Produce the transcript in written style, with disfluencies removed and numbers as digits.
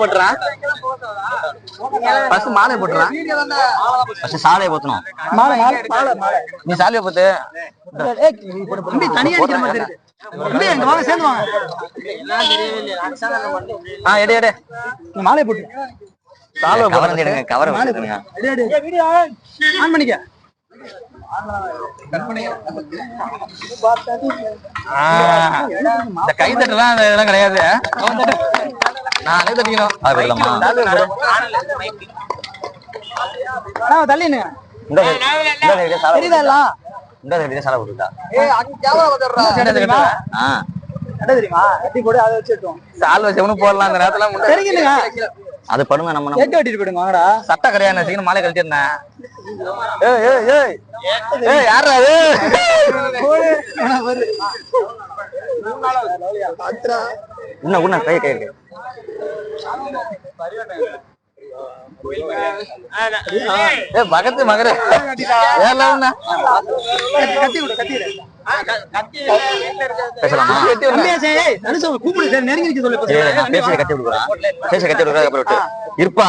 போட்டுறான். First மாலை போட்டுறான். First சாலையை போத்தணும். மாலை நீ சாலையை போத்து. தனியா இருக்கிற மாதிரி இருக்கு. இங்க வாங்க, சேர்ந்து வாங்க. எடு எடு. நீ மாலை போட்டு சாலை போட்டு எடுங்க. கவரை போட்டுருங்க. ஆன் பண்ணிக்க. இந்த கை தட்டுலாம் இதெல்லாம் கிடையாது. நானே தட்டிக்கணும். அது இல்லம்மா. தள்ளினுங்க. இந்த தெரியுதா எல்லாம்? இந்த சைடு சாலை போட்டுட்டா. தெரியுமா? கட்டி போடு, அதை வச்சுட்டோம். சால் வச்சவனு போடலாம். அந்த நேரத்துல தெரியுதுங்க. அது படுங்க. நம்ம எட்டு வெட்டிட்டு போயிடுங்க. வாங்கடா. சட்டை கிடையாது. சீக்கிரம் மாலை கழிச்சிருந்தேன். யாரா அது? உன்ன கை கை இருக்கு. பக்கத்து மகர பேசலாமா? கூப்பிடு, நெருங்கி சொல்லு. கட்டி விடுறா. இருப்பா.